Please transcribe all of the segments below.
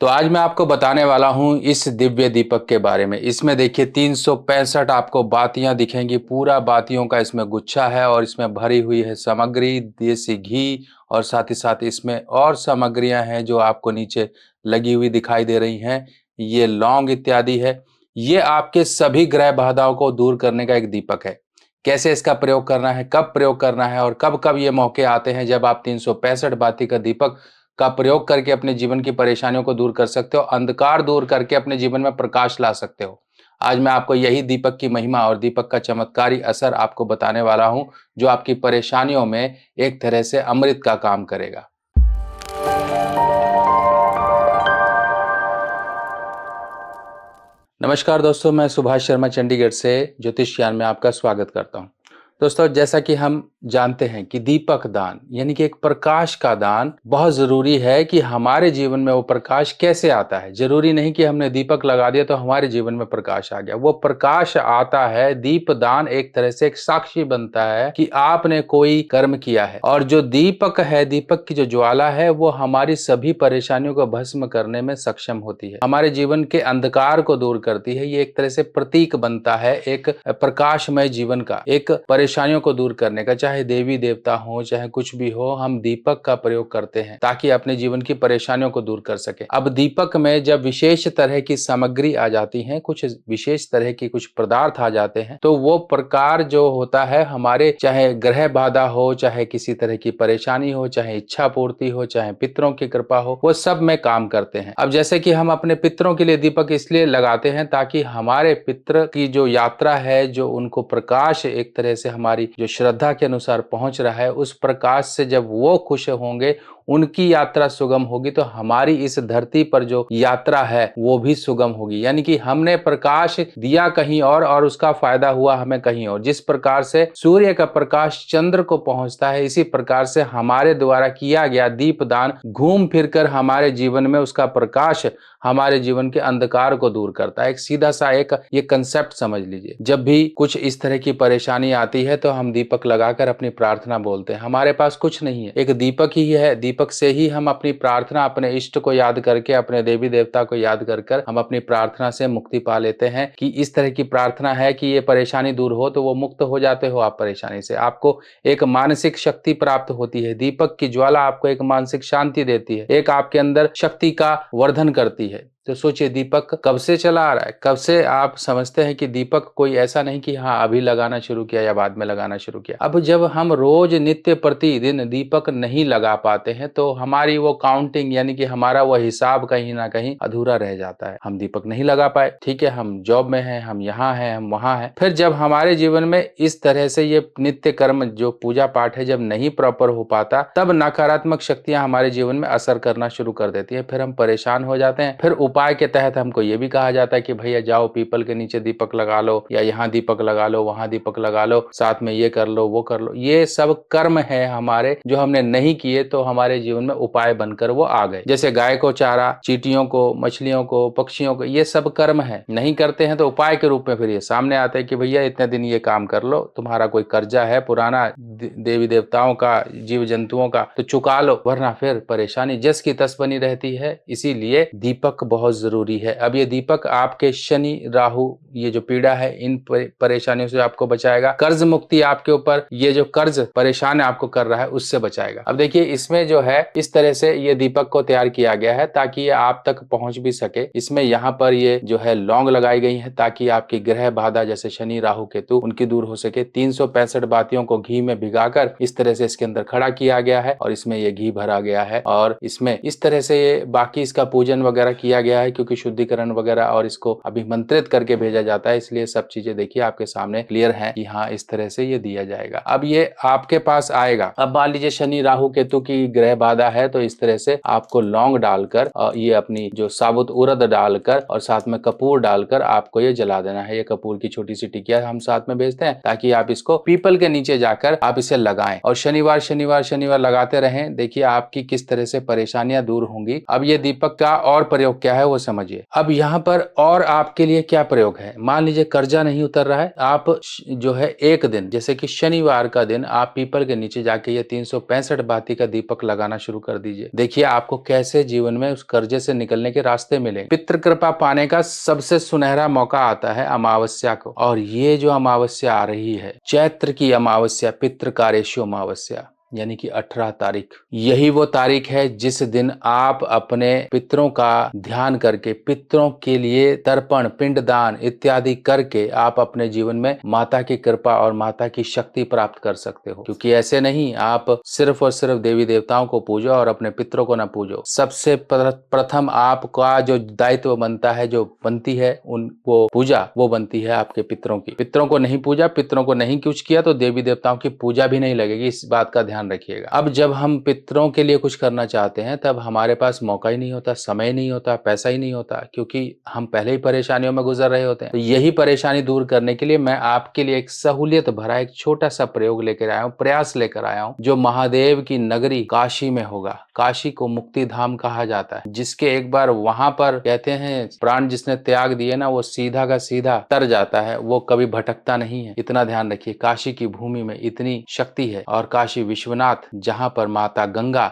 तो आज मैं आपको बताने वाला हूं इस दिव्य दीपक के बारे में। इसमें देखिए 365 आपको बातियां दिखेंगी, पूरा बातियों का इसमें गुच्छा है और इसमें भरी हुई है सामग्री, देसी घी और साथ ही साथ इसमें और सामग्रियां हैं जो आपको नीचे लगी हुई दिखाई दे रही हैं। ये लौंग इत्यादि है। ये आपके सभी ग्रह बाधाओं को दूर करने का एक दीपक है। कैसे इसका प्रयोग करना है, कब प्रयोग करना है और कब कब ये मौके आते हैं जब आप 365 बाती का दीपक का प्रयोग करके अपने जीवन की परेशानियों को दूर कर सकते हो, अंधकार दूर करके अपने जीवन में प्रकाश ला सकते हो। आज मैं आपको यही दीपक की महिमा और दीपक का चमत्कारी असर आपको बताने वाला हूं, जो आपकी परेशानियों में एक तरह से अमृत का काम करेगा। नमस्कार दोस्तों, मैं सुभाष शर्मा चंडीगढ़ से ज्योतिष ज्ञान में आपका स्वागत करता हूं। दोस्तों, जैसा कि हम जानते हैं कि दीपक दान यानी कि एक प्रकाश का दान बहुत जरूरी है कि हमारे जीवन में वो प्रकाश कैसे आता है। जरूरी नहीं कि हमने दीपक लगा दिया तो हमारे जीवन में प्रकाश आ गया। वो प्रकाश आता है, दीप दान एक तरह से एक साक्षी बनता है कि आपने कोई कर्म किया है। और जो दीपक है, दीपक की जो ज्वाला है, वो हमारी सभी परेशानियों को भस्म करने में सक्षम होती है, हमारे जीवन के अंधकार को दूर करती है। ये एक तरह से प्रतीक बनता है एक प्रकाशमय जीवन का, एक परेशानियों को दूर करने का। चाहे देवी देवता हो, चाहे कुछ भी हो, हम दीपक का प्रयोग करते हैं ताकि अपने जीवन की परेशानियों को दूर कर सके। अब दीपक में जब विशेष तरह की सामग्री आ जाती है, कुछ विशेष तरह की कुछ पदार्थ आ जाते हैं, तो वो प्रकार जो होता है हमारे, चाहे ग्रह बाधा हो, चाहे किसी तरह की परेशानी हो, चाहे इच्छा पूर्ति हो, चाहे पितरों की कृपा हो, वो सब में काम करते हैं। अब जैसे कि हम अपने पितरों के लिए दीपक इसलिए लगाते हैं ताकि हमारे पितर की जो यात्रा है, जो उनको प्रकाश एक तरह से हमारी जो श्रद्धा के अनुसार पहुंच रहा है, उस प्रकाश से जब वो खुश होंगे, उनकी यात्रा सुगम होगी, तो हमारी इस धरती पर जो यात्रा है वो भी सुगम होगी। यानी कि हमने प्रकाश दिया कहीं और उसका फायदा हुआ हमें कहीं और। जिस प्रकार से सूर्य का प्रकाश चंद्र को पहुंचता है, इसी प्रकार से हमारे द्वारा किया गया दीपदान घूम फिरकर हमारे जीवन में उसका प्रकाश हमारे जीवन के अंधकार को दूर करता है। एक सीधा सा एक ये कंसेप्ट समझ लीजिए। जब भी कुछ इस तरह की परेशानी आती है तो हम दीपक लगाकर अपनी प्रार्थना बोलते हैं। हमारे पास कुछ नहीं है, एक दीपक ही है। दीपक से ही हम अपनी प्रार्थना, अपने इष्ट को याद करके, अपने देवी देवता को याद कर हम अपनी प्रार्थना से मुक्ति पा लेते हैं। कि इस तरह की प्रार्थना है कि ये परेशानी दूर हो, तो वो मुक्त हो जाते हो आप परेशानी से। आपको एक मानसिक शक्ति प्राप्त होती है। दीपक की ज्वाला आपको एक मानसिक शांति देती है, एक आपके अंदर शक्ति का वर्धन करती है। तो सोचिए, दीपक कब से चला आ रहा है, कब से आप समझते हैं कि दीपक कोई ऐसा नहीं कि हाँ अभी लगाना शुरू किया या बाद में लगाना शुरू किया। अब जब हम रोज नित्य प्रतिदिन दीपक नहीं लगा पाते हैं तो हमारी वो काउंटिंग यानी कि हमारा वो हिसाब कहीं ना कहीं अधूरा रह जाता है। हम दीपक नहीं लगा पाए, ठीक है, हम जॉब में हैं, हम यहाँ हैं, हम वहाँ हैं। फिर जब हमारे जीवन में इस तरह से ये नित्य कर्म जो पूजा पाठ है जब नहीं प्रॉपर हो पाता, तब नकारात्मक शक्तियां हमारे जीवन में असर करना शुरू कर देती है। फिर हम परेशान हो जाते हैं। फिर उपाय के तहत हमको ये भी कहा जाता है कि भैया जाओ पीपल के नीचे दीपक लगा लो, या यहाँ दीपक लगा लो, वहां दीपक लगा लो, साथ में ये कर लो, वो कर लो। ये सब कर्म है हमारे, जो हमने नहीं किए तो हमारे जीवन में उपाय बनकर वो आ गए। जैसे गाय को चारा, चींटियों को, मछलियों को, पक्षियों को, ये सब कर्म है। नहीं करते हैं तो उपाय के रूप में फिर ये सामने आते हैं कि भैया इतने दिन ये काम कर लो, तुम्हारा कोई कर्जा है पुराना देवी देवताओं का, जीव जंतुओं का, तो चुका लो, वरना फिर परेशानी जस की तस बनी रहती है। इसीलिए दीपक बहुत जरूरी है। अब ये दीपक आपके शनि राहु, ये जो पीड़ा है, इन परेशानियों से आपको बचाएगा। कर्ज मुक्ति आपके ऊपर, ये जो कर्ज परेशान आपको कर रहा है उससे बचाएगा। अब देखिए, इसमें जो है इस तरह से ये दीपक को तैयार किया गया है ताकि ये आप तक पहुंच भी सके। इसमें यहाँ पर ये जो है लौंग लगाई गई है ताकि आपकी ग्रह बाधा जैसे शनि राहु केतु उनकी दूर हो सके। 365 बातियों को घी में भिगाकर इस तरह से इसके अंदर खड़ा किया गया है और इसमें ये घी भरा गया है और इसमें इस तरह से ये बाकी इसका पूजन वगैरह किया गया है, क्योंकि शुद्धिकरण वगैरह और इसको अभिमंत्रित करके भेजा जाता है। इसलिए सब चीजें देखिए आपके सामने क्लियर हैं कि हाँ इस तरह से ये दिया जाएगा। अब ये आपके पास आएगा। अब मान लीजिए शनि राहु केतु की ग्रह बाधा है, तो इस तरह से आपको लौंग डालकर ये अपनी जो साबुत उड़द डालकर और साथ में कपूर डालकर आपको ये जला देना है। ये कपूर की छोटी सी टिकिया हम साथ में भेजते हैं ताकि आप इसको पीपल के नीचे जाकर आप इसे लगाएं और शनिवार शनिवार शनिवार लगाते रहें। देखिए आपकी किस तरह से परेशानियां दूर होंगी। अब ये दीपक का और प्रयोग क्या है है वो समझिए। अब यहाँ पर और आपके लिए क्या प्रयोग है, मान लीजिए कर्जा नहीं उतर रहा है, आप जो है एक दिन जैसे कि शनिवार का दिन आप पीपल के नीचे जाके ये 365 बाती का दीपक लगाना शुरू कर दीजिए। देखिए आपको कैसे जीवन में उस कर्जे से निकलने के रास्ते मिलेंगे। पितृ कृपा पाने का सबसे सुनहरा मौका आता है अमावस्या को, और ये जो अमावस्या आ रही है चैत्र की अमावस्या, पितृकारेषु अमावस्या, यानी कि 18 तारीख, यही वो तारीख है जिस दिन आप अपने पितरों का ध्यान करके, पितरों के लिए तर्पण, पिंडदान इत्यादि करके आप अपने जीवन में माता की कृपा और माता की शक्ति प्राप्त कर सकते हो। क्योंकि ऐसे नहीं आप सिर्फ और सिर्फ देवी देवताओं को पूजो और अपने पितरों को ना पूजो। सबसे प्रथम आपका जो दायित्व बनता है, जो बनती है वो पूजा, वो बनती है आपके पितरों की। पितरों को नहीं पूजा, पितरों को नहीं कुछ किया तो देवी देवताओं की पूजा भी नहीं लगेगी, इस बात का ध्यान रखिएगा। अब जब हम पितरों के लिए कुछ करना चाहते हैं तब हमारे पास मौका ही नहीं होता, समय नहीं होता, पैसा ही नहीं होता, क्योंकि हम पहले ही परेशानियों में गुजर रहे होते हैं। तो यही परेशानी दूर करने के लिए मैं आपके लिए एक सहूलियत भरा एक छोटा सा प्रयोग लेकर आया हूं, प्रयास लेकर आया हूं, जो महादेव की नगरी काशी में होगा। काशी को मुक्ति धाम कहा जाता है, जिसके एक बार वहां पर कहते हैं प्राण जिसने त्याग दिए ना, वो सीधा का सीधा तर जाता है, वो कभी भटकता नहीं है। इतना ध्यान रखिए, काशी की भूमि में इतनी शक्ति है। और काशी विश्वनाथ, जहां पर माता गंगा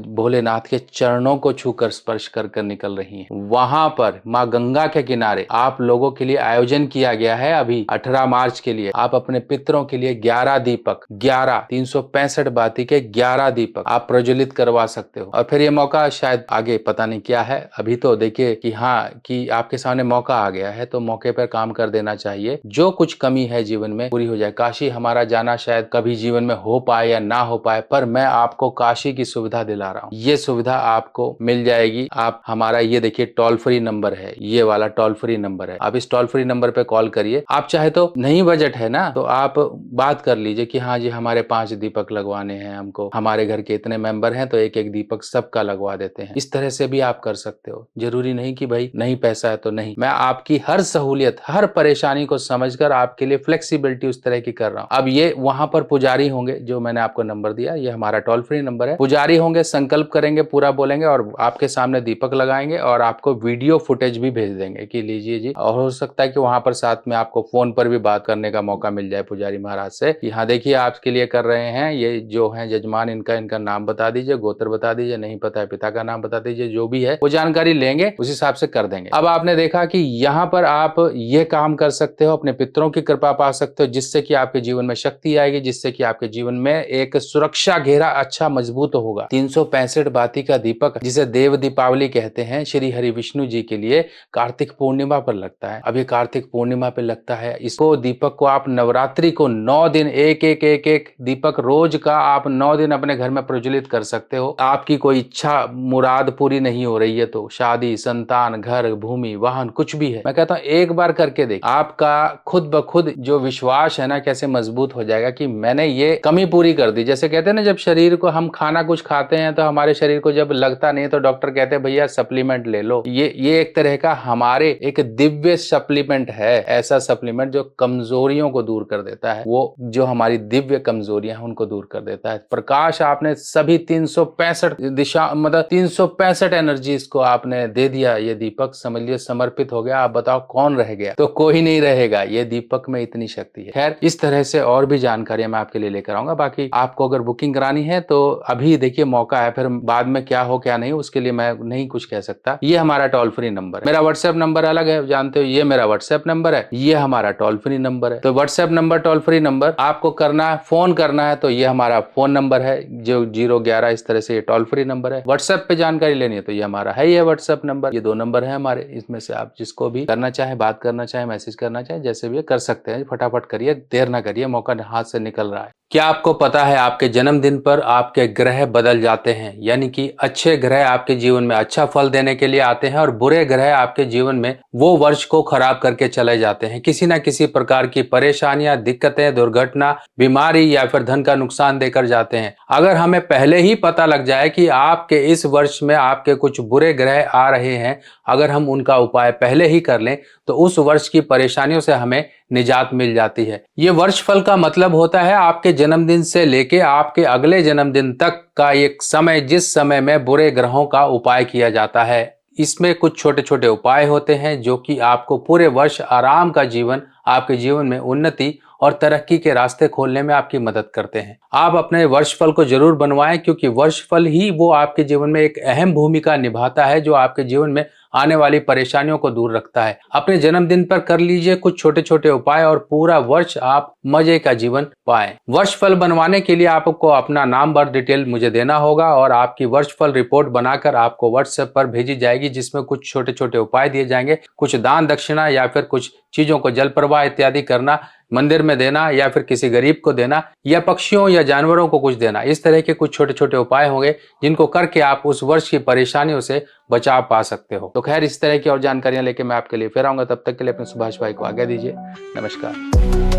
भोलेनाथ के चरणों को छूकर स्पर्श कर कर निकल रही हैं, वहां पर मां गंगा के किनारे आप लोगों के लिए आयोजन किया गया है अभी 18 मार्च के लिए। आप अपने पितरों के लिए 11 दीपक, 11 365 बाती के 11 दीपक आप प्रज्वलित करवा सकते हो। और फिर ये मौका शायद आगे पता नहीं क्या है, अभी तो देखिए कि हाँ कि आपके सामने मौका आ गया है, तो मौके पर काम कर देना चाहिए। जो कुछ कमी है जीवन में पूरी हो जाए। काशी हमारा जाना शायद कभी जीवन में हो पाए या ना हो पाए, पर मैं आपको काशी की सुविधा दिला रहा हूँ। ये सुविधा आपको मिल जाएगी। आप हमारा ये देखिए टोल फ्री नंबर है, ये वाला टोल फ्री नंबर है, आप इस टोल फ्री नंबर पे कॉल करिए। आप चाहे तो नहीं बजट है ना, तो आप बात कर लीजिए कि हाँ जी हमारे 5 दीपक लगवाने हैं, हमको हमारे घर के इतने मेंबर हैं तो एक एक दीपक सबका लगवा देते हैं। इस तरह से भी आप कर सकते हो। जरूरी नहीं कि भाई नहीं पैसा है तो नहीं। मैं आपकी हर सहूलियत, हर परेशानी को समझकर आपके लिए फ्लेक्सिबिलिटी उस तरह की कर रहा हूँ। अब ये वहां पर पुजारी होंगे, जो मैंने आपको नंबर दिया, ये हमारा टोल फ्री नंबर है। पुजारी होंगे, संकल्प करेंगे, पूरा बोलेंगे और आपके सामने दीपक लगाएंगे और आपको वीडियो फुटेज भी भेज देंगे कि लीजिए जी। और हो सकता है कि वहां पर साथ में आपको फोन पर भी बात करने का मौका मिल जाए पुजारी महाराज से कि हाँ देखिए आपके लिए कर रहे हैं, ये जो है जजमान, इनका नाम बता दीजिए, गोत्र बता दीजिए, नहीं पता है पिता का नाम बता दीजिए, जो भी है वो जानकारी लेंगे, उस हिसाब से कर देंगे। अब आपने देखा कि यहाँ पर आप ये काम कर सकते हो, अपने पितरों की कृपा पा सकते हो, जिससे कि आपके जीवन में शक्ति आएगी, जिससे कि आपके जीवन में एक सुरक्षा घेरा अच्छा मजबूत होगा। 365 बाती का दीपक, जिसे देव दीपावली कहते हैं, श्री हरि विष्णु जी के लिए कार्तिक पूर्णिमा पर लगता है। अब ये कार्तिक पूर्णिमा पे लगता है। इसको दीपक को आप नवरात्रि को 9 दिन एक दीपक रोज का आप 9 दिन अपने घर में प्रज्वलित कर सकते हो। आपकी कोई इच्छा मुराद पूरी नहीं हो रही है तो, शादी, संतान, घर, भूमि, वाहन, कुछ भी है, मैं कहता हूँ एक बार करके देख, आपका खुद ब खुद जो विश्वास है ना कैसे मजबूत हो जाएगा कि मैंने ये कमी पूरी कर दी। जैसे कहते हैं ना, जब शरीर को हम खाना कुछ खाते हैं तो हमारे शरीर को जब लगता नहीं तो डॉक्टर कहते हैं भैया सप्लीमेंट ले लो। ये एक तरह का हमारे एक दिव्य सप्लीमेंट है, ऐसा सप्लीमेंट जो कमजोरियों को दूर कर देता है, वो जो हमारी दिव्य कमजोरियां हैं उनको दूर कर देता है। प्रकाश आपने सभी 365 दिशा, मतलब 365 एनर्जीज को आपने दे दिया। ये दीपक समझ लिया समर्पित हो गया। आप बताओ कौन रह गया? तो कोई नहीं रहेगा। ये दीपक में इतनी शक्ति है। खैर, इस तरह से और भी जानकारियां मैं आपके लिए लेकर आऊंगा। बाकी आपको अगर बुकिंग करानी है तो अभी देखिए मौका है, फिर बाद में क्या हो क्या नहीं उसके लिए मैं नहीं कुछ कह सकता। ये हमारा टोल फ्री नंबर है। मेरा व्हाट्सएप नंबर अलग है, जानते हो, ये मेरा व्हाट्सएप नंबर है, ये हमारा टोल फ्री नंबर है। तो WhatsApp number, toll free number आपको करना है, फोन करना है तो ये हमारा फोन नंबर है जो 011, इस तरह से ये टोल फ्री नंबर है। व्हाट्सएप पे जानकारी लेनी है तो ये हमारा है, ये व्हाट्सएप नंबर। ये 2 नंबर है हमारे, इसमें से आप जिसको भी करना चाहे, बात करना चाहे, मैसेज करना चाहे, जैसे भी कर सकते हैं। फटाफट करिए, देर ना करिए, मौका हाथ से निकल रहा है। क्या आपको पता है आपके जन्मदिन पर आपके ग्रह बदल जाते हैं, यानी कि अच्छे ग्रह आपके जीवन में अच्छा फल देने के लिए आते हैं और बुरे ग्रह आपके जीवन में वो वर्ष को खराब करके चले जाते हैं। किसी ना किसी प्रकार की परेशानियां, दिक्कतें, दुर्घटना, बीमारी या फिर धन का नुकसान देकर जाते हैं। अगर हमें पहले ही पता लग जाए कि आपके इस वर्ष में आपके कुछ बुरे ग्रह आ रहे हैं, अगर हम उनका उपाय पहले ही कर लें तो उस वर्ष की परेशानियों से हमें निजात मिल जाती है। ये वर्ष फल का मतलब होता है आपके जन्मदिन से लेके आपके अगले जन्मदिन तक का एक समय, जिस समय में बुरे ग्रहों का उपाय किया जाता है। इसमें कुछ छोटे छोटे उपाय होते हैं जो कि आपको पूरे वर्ष आराम का जीवन, आपके जीवन में उन्नति और तरक्की के रास्ते खोलने में आपकी मदद करते हैं। आप अपने वर्षफल को जरूर बनवाएं, क्योंकि वर्षफल ही वो आपके जीवन में एक अहम भूमिका निभाता है जो आपके जीवन में आने वाली परेशानियों को दूर रखता है। अपने जन्मदिन पर कर लीजिए कुछ छोटे छोटे उपाय और पूरा वर्ष आप मजे का जीवन पाएं। वर्षफल बनवाने के लिए आपको अपना नाम, बर्थ डिटेल मुझे देना होगा और आपकी वर्षफल रिपोर्ट बनाकर आपको व्हाट्सएप पर भेजी जाएगी, जिसमें कुछ छोटे छोटे उपाय दिए जाएंगे। कुछ दान दक्षिणा या फिर कुछ चीजों को जल प्रवाह इत्यादि करना, मंदिर में देना या फिर किसी गरीब को देना या पक्षियों या जानवरों को कुछ देना, इस तरह के कुछ छोटे छोटे उपाय होंगे जिनको करके आप उस वर्ष की परेशानियों से बचाव पा सकते हो। तो खैर, इस तरह की और जानकारियां लेके मैं आपके लिए फिर आऊंगा। तब तक के लिए अपने सुभाष भाई को आज्ञा दीजिए। नमस्कार।